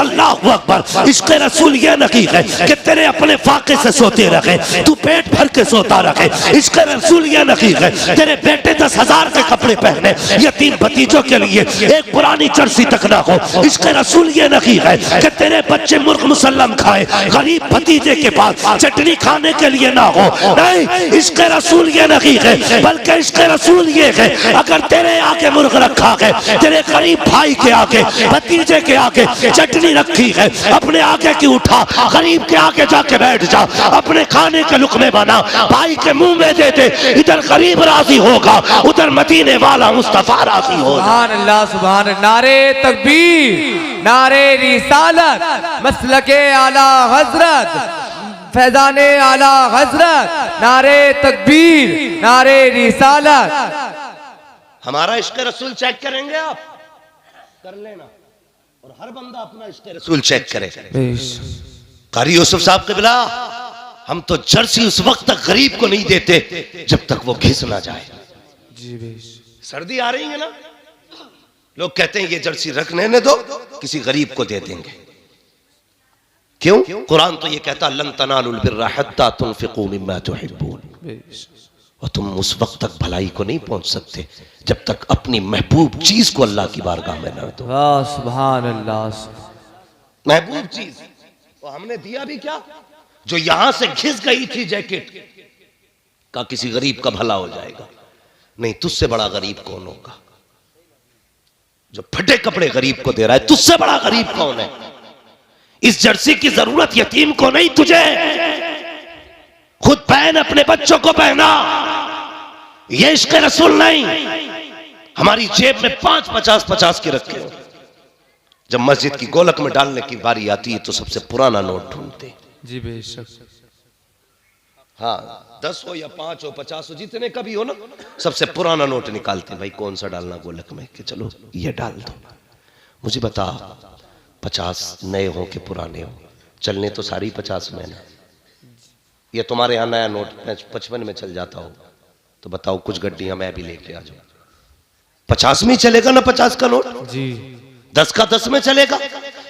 अल्लाह अकबर। इश्क़ रसूल ये नहीं है कि तेरे अपने फाके से सोते रखे, तू पेट भर के सोता रखे। इश्क़ रसूल ये नहीं है तेरे बेटे 10,000 के कपड़े पहने, यतीम भतीजों के लिए एक पुरानी जर्सी तक ना हो। इश्क़ रसूल ये नहीं है कि तेरे बच्चे मुर्ग मुसल्लम खाए, गरीब भतीजे के पास चटनी खाने के लिए ना हो। नहीं, इश्क़ रसूल ये नहीं है, बल्कि इश्क़ रसूल ये है अगर तेरे आगे मुर्ग रखा है, तेरे गरीब भाई के आगे, भतीजे के आगे चटनी रखी है, अपने आगे की उठा, गरीब के आगे जाके बैठ जा, अपने खाने के लुक़मे बना, भाई के मुंह में दे दे। इधर गरीब राजी होगा, उधर मदीने वाला मुस्तफा राजी होगा। सुभान अल्लाह, सुभान अल्लाह। नारे तकबीर, नारे रिसालत, मसलके आला हजरत, फैजाने आला हजरत, नारे तकबीर, नारे रिसालत। हमारा इश्क़ रसूल चेक करेंगे आप, कर लेना, और हर बंदा अपना इश्क़ रसूल चेक करे। कारी यूसुफ साहब क़िबला, हम तो जर्सी उस वक्त तक गरीब को नहीं देते जब तक वो घिस ना जाए। सर्दी आ रही है ना, लोग कहते हैं ये जर्सी रखने ने दो, किसी गरीब को दे देंगे। क्यों? कुरान तो ये कहता लन तनालुल बिर्रा हत्ता तुनफिकू मिम्मा तुहिब्बून, और तुम उस वक्त तक भलाई को नहीं पहुंच सकते जब तक अपनी महबूब चीज को अल्लाह की बारगाह में न दो। सुभान अल्लाह। महबूब चीज तो हमने दिया भी क्या? जो यहां से घिस गई थी जैकेट का किसी गरीब का भला हो जाएगा। नहीं, तुझसे बड़ा गरीब कौन होगा? जो फटे कपड़े गरीब को दे रहा है, तुझसे बड़ा गरीब कौन है? इस जर्सी की जरूरत यतीम को नहीं, तुझे। खुद पहन, अपने बच्चों को पहना। ये इश्क़ रसूल नहीं। हमारी जेब में 5-50 के रखे हो, जब मस्जिद की गोलक में डालने की बारी आती है तो सबसे पुराना नोट ढूंढते। जी बेशक। हाँ, 10 हो या 5 हो, 50 हो, जितने का भी हो ना, सबसे पुराना नोट निकालते। भाई कौन सा डालना गोलक में? कि चलो ये डाल दो। मुझे बता, 50 नए हो कि पुराने हो? चलने तो सारी 50 में ना। ये तुम्हारे यहाँ नया नोट 55 में चल जाता हो तो बताओ, कुछ गड्डियां मैं भी लेके आ जाऊं। 50 में चलेगा ना 50 का नोट जी, 10 का 10 में चलेगा।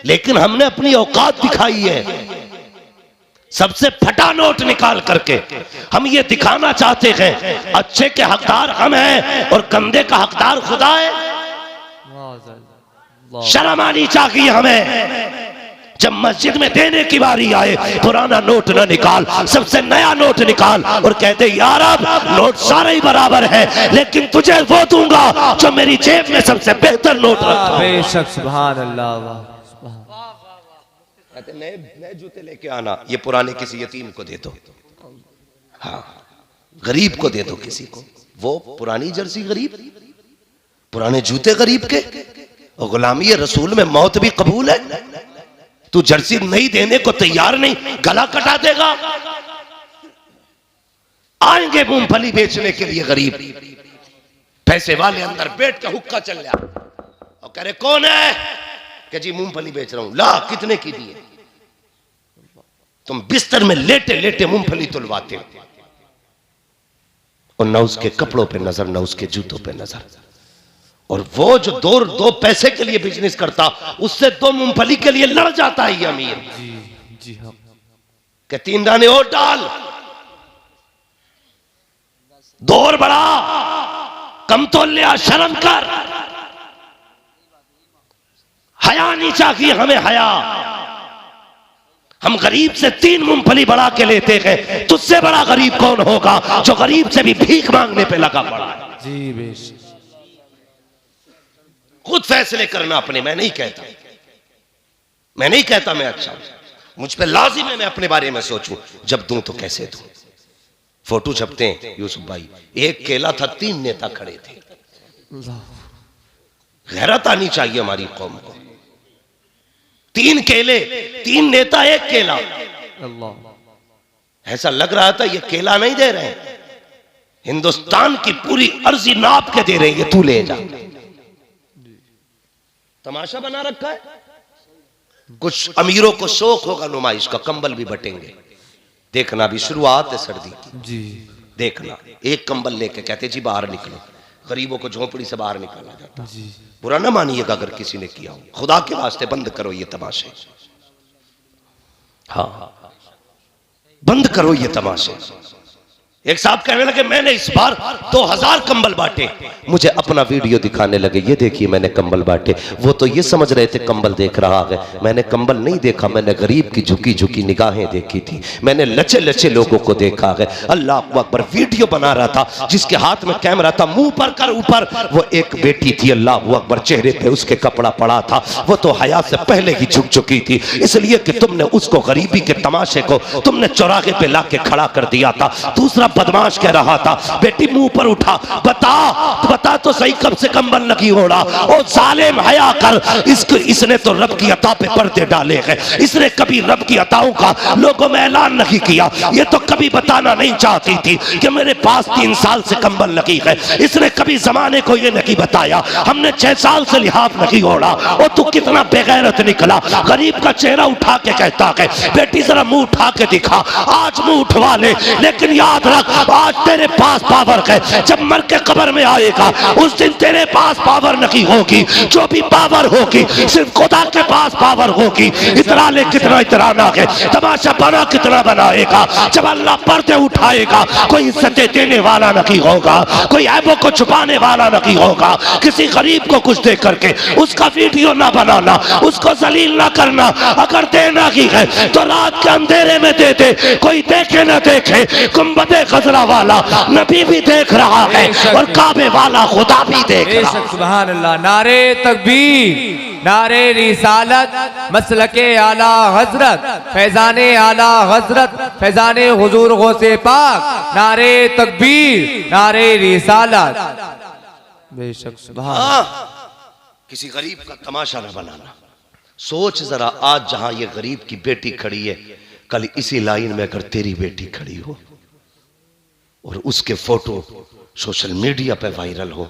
लेकिन हमने अपनी औकात दिखाई है, सबसे फटा नोट निकाल करके हम ये दिखाना चाहते हैं अच्छे के हकदार हम हैं और गंदे का हकदार खुदा है। शर्म आनी चाहिए हमें। जब मस्जिद में देने की बारी आए, पुराना नोट ना निकाल, सबसे नया नोट निकाल और कहते यार अब नोट सारे ही बराबर है, लेकिन तुझे वो दूंगा जो मेरी जेब में सबसे बेहतर नोट रखता। बेशक, सुभान अल्लाह। कहते नए जूते लेके आना, ये पुराने किसी यतीम को दे दो। हाँ, गरीब को दे दो किसी को। वो पुरानी जर्सी गरीब, पुराने जूते गरीब के। और गुलामी रसूल में मौत भी कबूल है। तू जर्सी नहीं देने को तैयार नहीं, गला कटा देगा। आएंगे मूंगफली बेचने के लिए गरीब, पैसे वाले अंदर बैठ के हुक्का चल रहा और कह रहे कौन है? कि जी मूंगफली बेच रहा हूं। ला, कितने की दिए? तुम बिस्तर में लेटे लेटे मूंगफली तुलवाते हो और न उसके कपड़ों पे नजर, न उसके जूतों पे नजर। और वो जो दो पैसे के लिए बिजनेस करता, उससे 2 मूंगफली के लिए लड़ जाता है ये अमीर। जी हाँ। कि 3 दाने और डाल, 2 और बढ़ा, कम तो लिया, शर्म कर। हया नहीं चाहिए हमें, हया। हम गरीब से 3 मूंगफली बढ़ा के लेते हैं। तुझसे बड़ा गरीब कौन होगा जो गरीब से भी भीख मांगने पे लगा पड़ा है? जी बेशक। खुद फैसले करना अपने। मैं नहीं कहता, मैं नहीं कहता मैं अच्छा हूं। मुझ पे लाजिम है मैं अपने बारे में सोचूं। जब दूं तो कैसे दूं? फोटो छपते हैं यूसुफ भाई, एक केला था, 3 नेता खड़े थे। गैरत आनी चाहिए हमारी कौम को। 3 केले, 3 नेता, 1 केला। ऐसा लग रहा था ये केला नहीं दे रहे हैं, हिंदुस्तान की पूरी अर्जी नाप के दे रहे हैं, ये तू ले जा। तमाशा बना रखा है। कुछ अमीरों को शौक होगा नुमाइश का, कंबल भी बटेंगे। देखना, भी शुरुआत है सर्दी की। जी। देखना, एक कंबल लेके कहते जी बाहर निकलो, गरीबों को झोपड़ी से बाहर निकाला जाता। जी बुरा ना मानिएगा अगर किसी ने किया हो, खुदा के वास्ते बंद करो ये तमाशे। हाँ बंद करो ये तमाशे। एक साहब कहने लगे मैंने इस बार 2000 कंबल बांटे। मुझे अपना वीडियो दिखाने लगे, ये देखिए मैंने कंबल बांटे। वो तो ये समझ रहे थे कंबल देख रहा है, मैंने कंबल नहीं देखा, मैंने गरीब की झुकी झुकी निगाहें देखी थी, मैंने लचे लचे लोगों को देखा है। अल्लाह अकबर। वीडियो बना रहा था, जिसके हाथ में कैमरा था मुंह पर कर ऊपर, वो एक बेटी थी। अल्लाह अकबर। चेहरे पे उसके कपड़ा पड़ा था, वो तो हया से पहले ही झुक चुकी थी, इसलिए कि तुमने उसको गरीबी के तमाशे को तुमने चौराहे पे ला के खड़ा कर दिया था। दूसरा बदमाश कह रहा था बेटी मुंह पर उठा, बता तो सही कब से कंबल लगी हो रहा। ओ जालिम हया कर, इसने तो रब की अता पे पर्दे डाले हैं, इसने कभी रब की अताओं का लोगों में ऐलान नहीं किया। ये तो कभी बताना नहीं चाहती थी कि मेरे पास 3 साल से कंबल लगी है, इसने कभी जमाने को ये नहीं बताया। हमने 6 साल से लिहाफ नहीं ओढ़ा। और तू कितना बेगैरत निकला। गरीब का चेहरा उठा के कहता है बेटी जरा मुंह उठा के दिखा। आज मुंह उठवा ले, लेकिन याद रख आज तेरे पास पावर है, जब मर के कब्र में आएगा उस दिन तेरे पास पावर नहीं होगी। जो भी पावर होगी सिर्फ खुदा के पास पावर होगी। इतरा ले कितना इतराना है, तमाशा बना कितना बनाएगा। जब अल्लाह पर्दे उठाएगा कोई इज्जतें देने वाला नहीं होगा, कोई ऐबों को छुपाने वाला नहीं होगा। किसी गरीब को कुछ दे करके उसका वीडियो ना बनाना, उसको जलील ना करना। अगर देना ही है तो रात के अंधेरे में दे दे, कोई देखे ना देखे। गुंबदे खजरा वाला नबी भी देख रहा है और काबे वाला खुदा भी देख रहा है। सुभान अल्लाह। नारे तकबीर, नारे रिसालत, मसलके आला हजरत, फैजाने आला हजरत, फैजाने हुजूर गौसे पाक। नारे तकबीर, नारे रिसालत। बेशक सुभान। किसी गरीब का तमाशा ना बनाना। सोच जरा आज जहां ये गरीब की बेटी खड़ी है, कल इसी लाइन में अगर तेरी बेटी खड़ी हो और उसके फोटो सोशल मीडिया पे वायरल हो,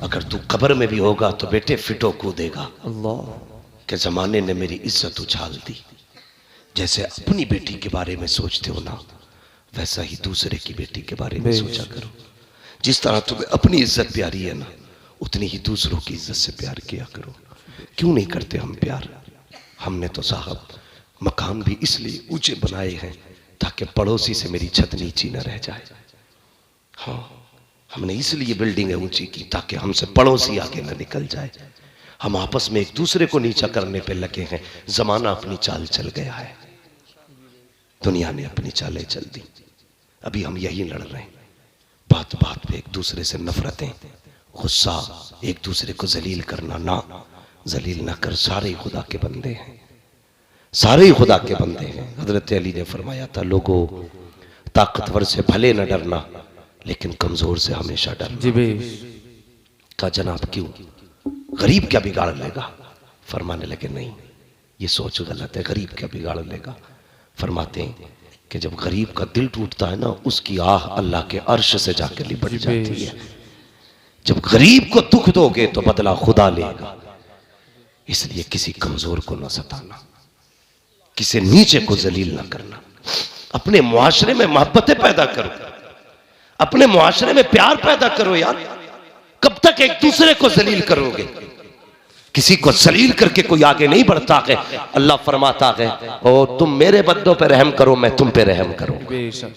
अगर तू कब्र में भी होगा तो बेटे फिटो कूदेगा अल्लाह के जमाने ने मेरी इज्जत उछाल दी। जैसे अपनी बेटी के बारे में सोचते हो ना, वैसा ही दूसरे की बेटी के बारे में सोचा करो। जिस तरह तुम्हें अपनी इज्जत प्यारी है ना, उतनी ही दूसरों की इज्जत से प्यार किया करो। क्यों नहीं करते हम प्यार? हमने तो साहब मकान भी इसलिए ऊंचे बनाए हैं ताकि पड़ोसी से मेरी छत नीची न रह जाए। हाँ, हमने इसलिए बिल्डिंगें ऊंची की ताकि हमसे पड़ोसी आगे न निकल जाए। हम आपस में एक दूसरे को नीचा करने पे लगे हैं। जमाना अपनी चाल चल गया है, दुनिया ने अपनी चालें चल दी। अभी हम यही लड़ रहे हैं, बात बात पे एक दूसरे से नफरतें, गुस्सा, एक दूसरे को जलील करना। ना, जलील ना कर, सारे खुदा के बंदे हैं, सारे खुदा के बंदे हैं। हजरत अली ने फरमाया था लोगों, ताकतवर से भले न डरना लेकिन कमजोर से हमेशा डरना। जी बे। कहा जनाब क्यों, गरीब क्या बिगाड़ लेगा? फरमाने लगे नहीं, ये सोच गलत है। गरीब क्या बिगाड़ लेगा? फरमाते हैं कि जब गरीब का दिल टूटता है ना, उसकी आह अल्लाह के अर्श से जाकर लिपट जाती है। जब गरीब को दुख दोगे तो बदला खुदा लेगा। इसलिए किसी कमजोर को न सताना, किसी नीचे को जलील न करना। अपने मुआशरे में मोहब्बतें पैदा करो, अपने मुआशरे में प्यार पैदा करो। यार कब तक एक दूसरे को जलील करोगे? किसी को जलील करके कोई आगे नहीं बढ़ता है। अल्लाह फरमाता है ओ तुम मेरे बंदों पे रहम करो, मैं तुम पे रहम करूंगा।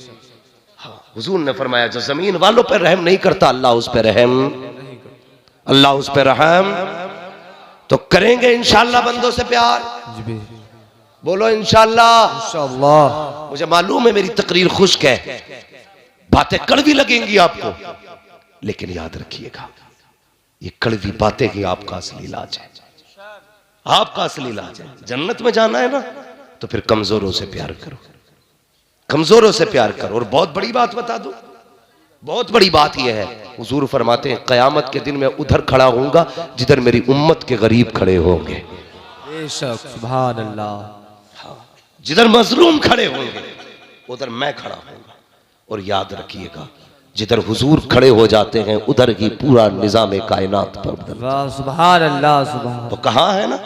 हाँ, हुजूर ने फरमाया जो जमीन वालों पे रहम नहीं करता, अल्लाह उस पे रहम, अल्लाह उस पे रहम तो करेंगे इंशाअल्लाह बंदों से प्यार। बोलो इंशाअल्लाह। इंशाअल्लाह। मुझे मालूम है मेरी तकरीर खुश्क है, बातें कड़वी लगेंगी आपको, लेकिन याद रखिएगा ये कड़वी बातें ही आपका असली इलाज है, आपका असली इलाज है। जन्नत में जाना है ना तो फिर कमजोरों से प्यार करो, कमजोरों से प्यार करो। और बहुत बड़ी बात बता दो, बहुत बड़ी बात यह है, हुजूर फरमाते हैं क़यामत के दिन मैं उधर खड़ा होऊंगा जिधर मेरी उम्मत के गरीब खड़े होंगे। बेशक सुभान अल्लाह। जिधर मजलूम खड़े होंगे उधर मैं खड़ा होऊंगा। और याद रखिएगा जिधर हुजूर खड़े हो जाते हैं उधर ही पूरा निजाम कायनात पर बदलता। सुभान अल्लाह। सुभान। तो कहाँ है ना,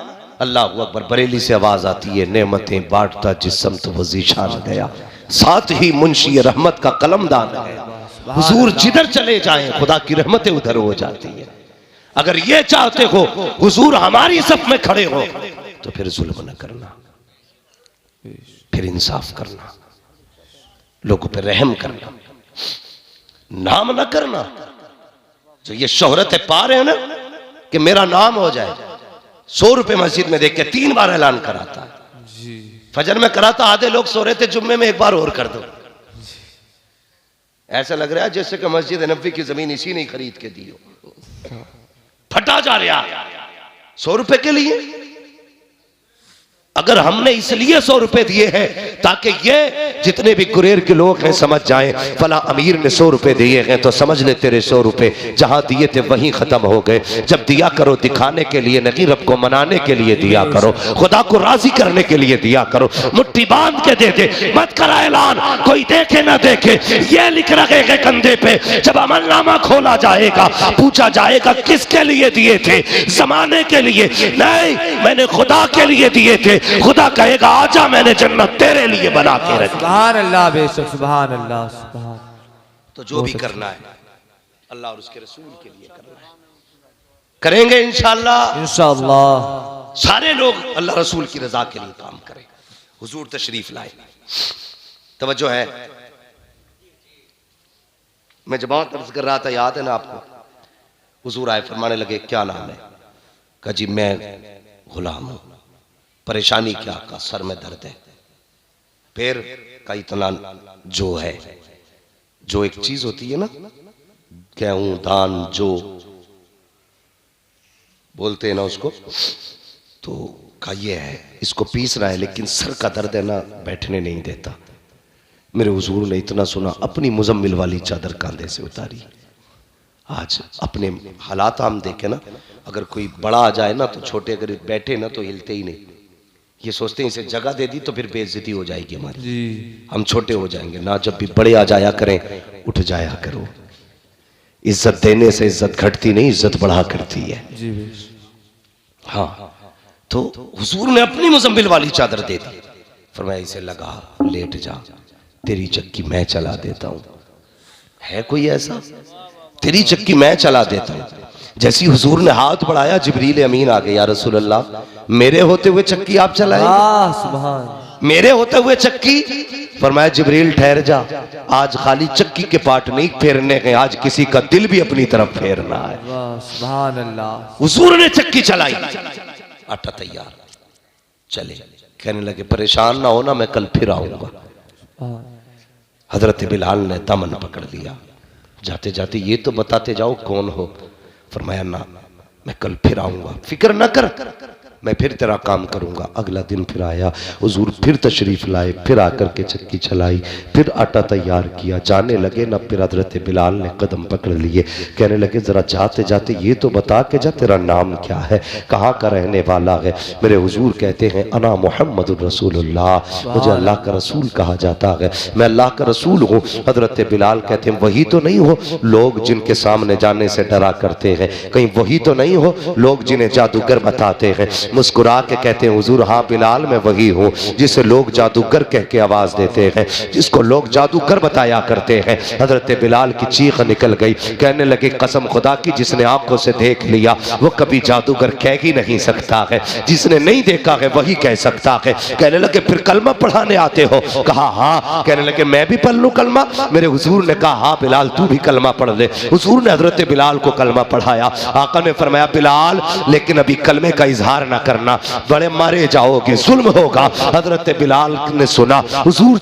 अल्लाह अकबर। बरेली से आवाज आती है नेमतें बांटता जिस्म तो वो ज़ीशान गया, साथ ही मुंशी रहमत का कलमदान है। हुजूर जिधर चले जाएं खुदा की रहमतें उधर हो जाती है। अगर ये चाहते हो हुजूर हमारी सफ में खड़े हो तो फिर जुल्म न करना, फिर इंसाफ करना, लोगों पे रहम करना, नाम न करना। जो ये शोहरत पा रहे हैं ना कि मेरा नाम हो जाए, 100 रुपए मस्जिद में देख के 3 बार ऐलान कराता है। फजर में कराता, आधे लोग सो रहे थे, जुम्मे में 1 बार और कर दो। ऐसा लग रहा है जैसे कि मस्जिद नबी की जमीन इसी ने खरीद के दी हो। फटा जा रहा 100 रुपए के लिए। अगर हमने इसलिए 100 रुपए दिए हैं ताकि ये जितने भी गुरेर के लोग हैं समझ जाएं, फला अमीर ने 100 रुपए दिए हैं तो समझ ले तेरे 100 रुपए जहां दिए थे वहीं खत्म हो गए। जब दिया करो दिखाने के लिए नहीं, रब को मनाने के लिए दिया करो, खुदा को राजी करने के लिए दिया करो। मुट्ठी बांध के दे दे, मत करा ऐलान, कोई देखे ना देखे। ये लिख रखेगा कंधे पे, जब अमलनामा खोला जाएगा पूछा जाएगा किसके लिए दिए थे? जमाने के लिए नहीं, मैंने खुदा के लिए दिए थे। खुदा कहेगा आजा मैंने जन्नत तेरे लिए बना के रखी। सुभान अल्लाह, बेशक सुभान अल्लाह, सुभान। तो जो भी करना है अल्लाह और उसके रसूल के लिए करना है, करेंगे इंशाअल्लाह। इंशाअल्लाह सारे लोग अल्लाह रसूल की रजा के लिए काम करें। हुजूर तशरीफ लाए, तवज्जो है। मैं जब अर्ज कर रहा था, याद है ना आपको, हुजूर आए, फरमाने लगे क्या नाम है? कहा जी मैं गुलाम हूं। परेशानी क्या? का सर में दर्द है। फिर का इतना जो है, जो एक चीज होती है ना, गेहूं दान जो बोलते हैं ना उसको, तो का ये है, इसको पीस रहा है लेकिन सर का दर्द है ना, बैठने नहीं देता। मेरे हुजूर ने इतना सुना, अपनी मुजम्मिल वाली चादर कांधे से उतारी। आज अपने हालात हम देखे ना, अगर कोई बड़ा आ जाए ना तो छोटे अगर बैठे ना तो हिलते ही नहीं। ये सोचते हैं इसे जगह दे दी तो फिर बेइज्जती हो जाएगी हमारी जी, हम छोटे हो जाएंगे ना। जब भी बड़े आ जाया करें उठ जाया करो। इज्जत देने से इज्जत घटती नहीं, इज्जत बढ़ा करती है जी। हाँ, तो हुजूर ने अपनी मुजम्मिल वाली चादर दे दी, फरमाया इसे लगा, लेट जा, तेरी चक्की मैं चला देता हूं। है कोई ऐसा? तेरी चक्की मैं चला देता हूं। जैसी हुजूर ने हाथ बढ़ाया, जिब्रील अमीन आ गए, या रसूल अल्लाह मेरे होते हुए चक्की आप चलाएंगे? सुभान। मेरे होते हुए चक्की? फरमाया जिब्रील ठहर जा, आज खाली चक्की के पार्ट नहीं फेरने हैं, आज किसी का दिल भी अपनी तरफ फेरना है। सुभान अल्लाह। हुजूर ने चक्की चलाई, आटा तैयार, चले। कहने लगे परेशान ना होना, मैं कल फिर आऊंगा। हजरत बिलाल ने दामन पकड़ लिया, जाते जाते ये तो बताते जाओ कौन हो। फरमाया ना, मैं कल फिर आऊंगा, फिक्र न कर, मैं फिर तेरा काम करूंगा। अगला दिन फिर आया, हुजूर फिर तशरीफ लाए, फिर आकर के चक्की चलाई, फिर आटा तैयार किया। जाने लगे ना, फिर हजरत बिलाल ने कदम पकड़ लिए, कहने लगे जरा जाते जाते ये तो बता के जा, तेरा नाम क्या है, कहाँ का रहने वाला है? मेरे हुजूर कहते हैं अना मुहम्मदुर रसूलुल्लाह, मुझे अल्लाह का रसूल कहा जाता है, मैं अल्लाह का रसूल हूँ। हजरत बिलाल कहते हैं वही तो नहीं हो लोग जिनके सामने जाने से डरा करते हैं? कहीं वही तो नहीं हो लोग जिन्हें जादूगर बताते हैं? मुस्कुरा के कहते हैं हुजूर हाँ बिलाल मैं वही हूँ जिसे लोग जादूगर कह के आवाज देते हैं, जिसको लोग जादूगर बताया करते हैं। हजरत बिलाल की चीख निकल गई, कहने लगे कसम खुदा की जिसने आंखों से देख लिया वो कभी जादूगर कह ही नहीं सकता है, जिसने नहीं देखा है वही कह सकता है। कहने लगे फिर कलमा पढ़ाने आते हो? कहा हाँ। कहने लगे मैं भी पढ़ लूं कलमा? मेरे हुजूर ने कहा हाँ बिलाल तू भी कलमा पढ़ ले। हुजूर ने हजरत बिलाल को कलमा पढ़ाया। आका ने फरमाया बिलाल लेकिन अभी कलमे का इजहार ना करना, बड़े मारे जाओगे, जुल्म होगा। हजरत बिलाल ने सुना, हुजूर